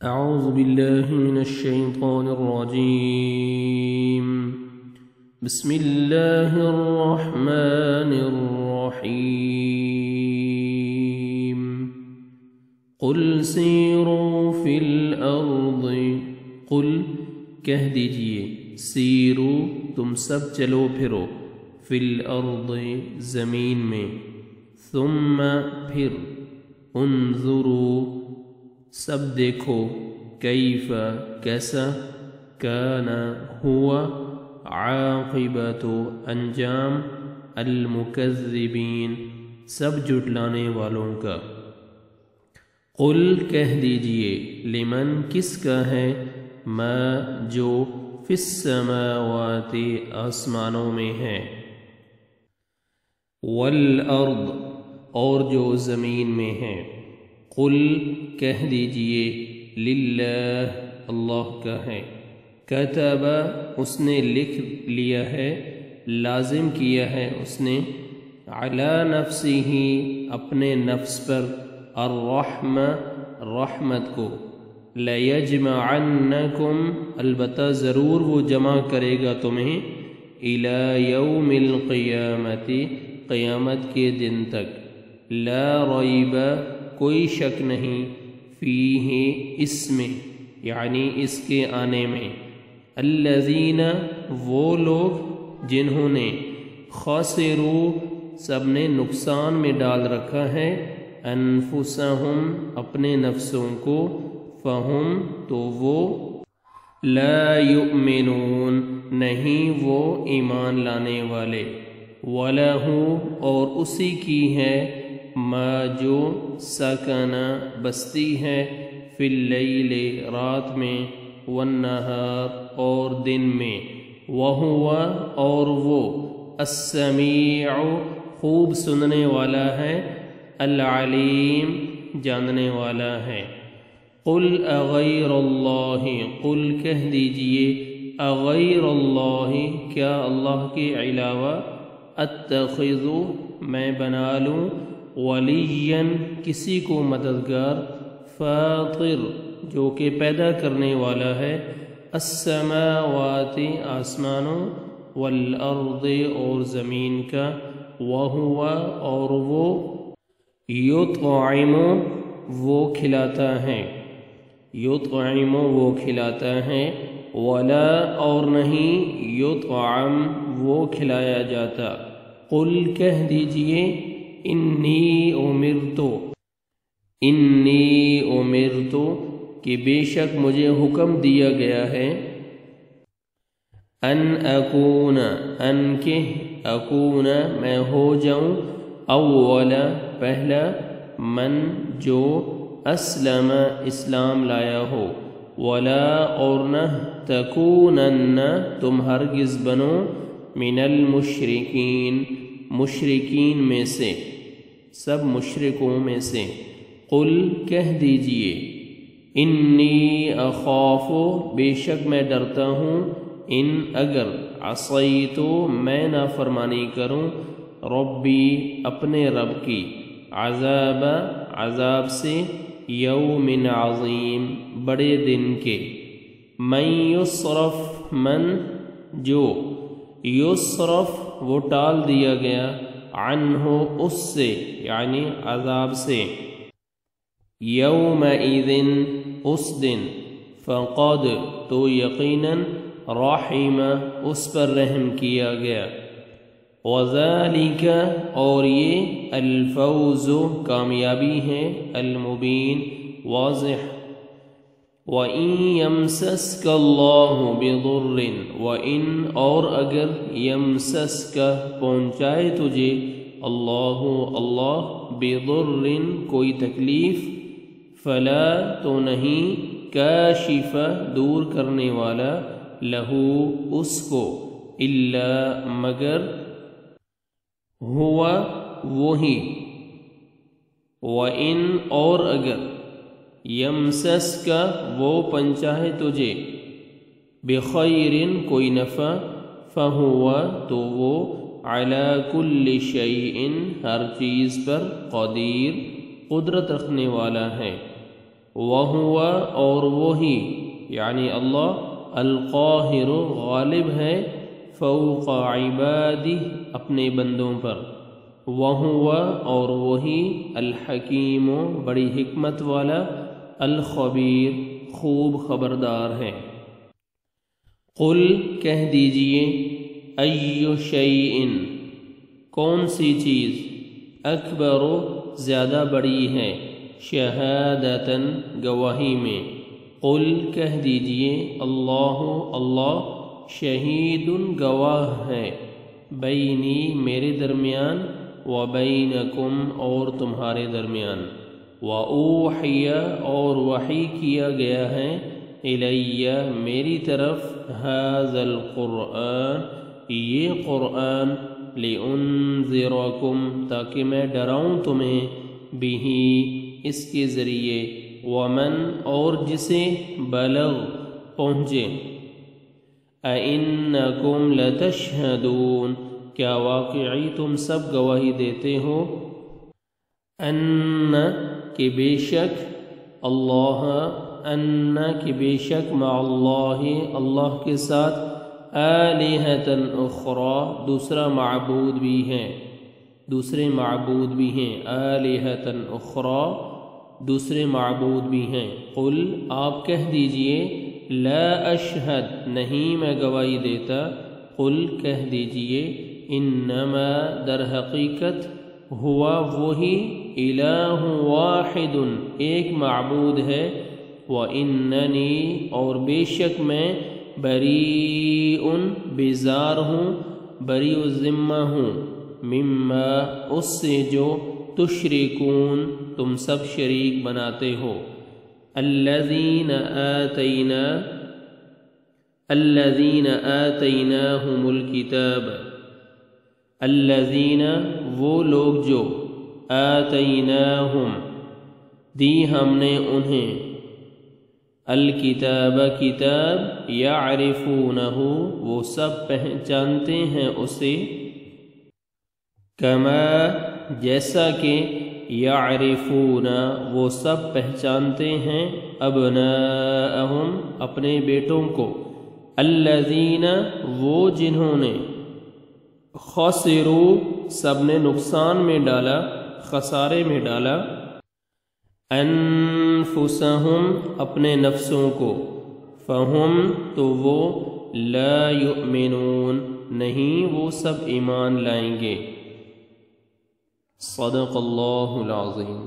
أعوذ بالله من الشيطان الرجيم. بسم الله الرحمن الرحيم. قل سیروا فی الارض، قل کہہ دیجئے، سیرو تم سب چلو پھرو، فی الارض زمین میں، ثم پھر، انظروا سب دیکھو، کیف کیسا، کان ہوا، عاقبت انجام، المکذبین سب جھٹلانے والوں کا۔ قل کہہ دیجئے، لمن کس کا ہے، ما جو فی السماوات آسمانوں میں ہے، والارض اور جو زمین میں ہے، قل کہہ دیجئے، للہ اللہ کا ہے، کتب اس نے لکھ لیا ہے، لازم کیا ہے اس نے، علی نفسہ اپنے نفس پر، الرحمہ رحمت کو، لیجمعنکم البتہ ضرور وہ جمع کرے گا تمہیں، الی یوم القیامت قیامت کے دن تک، لا ریب کوئی شک نہیں، فیہ اس میں یعنی اس کے آنے میں، الذین وہ لوگ جنہوں نے، خسروا سب نے نقصان میں ڈال رکھا ہے، انفسہم اپنے نفسوں کو، فہم تو وہ، لا یؤمنون نہیں وہ ایمان لانے والے، وَلَهُ اور اسی کی ہے، ما جو سکنا بستی ہے، فی اللیل رات میں، والنہار اور دن میں، وہو اور وہ، السمیع خوب سننے والا ہے، العلیم جاننے والا ہے۔ قل اغیر اللہ، قل کہہ دیجئے، اغیر اللہ کیا اللہ کے علاوہ، اتخذ میں بنا لوں، ولیًا کسی کو مددگار، فاطر جو کہ پیدا کرنے والا ہے، السماوات آسمانوں، والارض اور زمین کا، وہو اور وہ، یطعم وہ کھلاتا ہے، یطعم وہ کھلاتا ہے، ولا اور نہیں، یطعم وہ کھلایا جاتا۔ قل کہہ دیجئے، انی امرت کہ بے شک مجھے حکم دیا گیا ہے، ان اکون میں ہو جاؤں، اول پہلا، من جو اسلم اسلام لایا ہو، ولا اور نہ، تکونن تم ہرگز بنو، من المشرکین مشرکین میں سے، سب مشرکوں میں سے۔ قل کہہ دیجئے، انی اخاف بے شک میں ڈرتا ہوں، ان اگر عصیتو میں نافرمانی کروں، ربی اپنے رب کی، عذاب سے، یوم عظیم بڑے دن کے، من یصرف من جو، یصرف وہ ٹال دیا گیا، عنہ اس سے یعنی عذاب سے، یومئذ اس دن، فقد تو یقیناً، رحم اس پر رحم کیا گیا، وذالک اور یہ، الفوز کامیابی ہے، المبین واضح، وَإِن يَمْسَسْكَ اللَّهُ بِضُرٍّ وَإِن اور اگر، يَمْسَسْكَ پہنچائے تجھے، اللہ بِضُرٍ کوئی تکلیف، فلا تو نہیں، کاشف دور کرنے والا، لہو اس کو، الا مگر، ہوا وہی، وَإِن اور اگر، یمسسک وہ پہنچائے تجھے، بخیر کوئی نفع، فہو تو وہ، علی کل شیء ہر چیز پر، قدیر قدرت رکھنے والا ہے۔ وہو اور وہی یعنی اللہ القاہر غالب ہے فوق عبادہ اپنے بندوں پر، وہو اور وہی الحکیم بڑی حکمت والا، الخبیر خوب خبردار ہے۔ قل کہہ دیجئے ای شیء کون سی چیز، اکبر زیادہ بڑی ہے، شہادتاً گواہی میں، قل کہہ دیجئے اللہ اللہ شہید گواہ ہے، بینی میرے درمیان، و بینکم اور تمہارے درمیان، و اوحی اور وحی کیا گیا ہے، الیہ میری طرف، ھذا القرآن یہ قرآن، لِأُنذِرَكُمْ تاکہ میں ڈراؤں تمہیں، بِہِ اس کے ذریعے، ومن اور جسے بلغ پہنچے، اَإِنَّكُمْ لَتَشْهَدُونَ کیا واقعی تم سب گواہی دیتے ہو، ان کہ بے شک اللہ، ان کہ بے شک مع اللہ اللہ کے ساتھ، آلہۃ اخری دوسرا معبود بھی ہیں، دوسرے معبود بھی ہیں، آلہۃ اخری دوسرے معبود بھی ہیں، قل آپ کہہ دیجئے لا اشہد نہیں میں گواہی دیتا، قل کہہ دیجئے انما در حقیقت ہوا وہی الہ واحد ایک معبود ہے، واننی اور بے شک میں، بریء بیزار ہوں، بریء الذمہ ہوں، مما اس سے جو تشرکون تم سب شریک بناتے ہو، الذین آتیناہم الکتاب، الذین وہ لوگ جو، آتیناہم دی ہم نے انہیں، الکتاب کتاب، یعرفونہ وہ سب پہچانتے ہیں اسے، کما جیسا کہ، یعرفون وہ سب پہچانتے ہیں، ابناءہم اپنے بیٹوں کو، الذین وہ جنہوں نے، خسروا سب نے نقصان میں ڈالا، خسارے میں ڈالا، انفسہم اپنے نفسوں کو، فہم تو وہ، لا یؤمنون نہیں وہ سب ایمان لائیں گے۔ صدق اللہ العظیم۔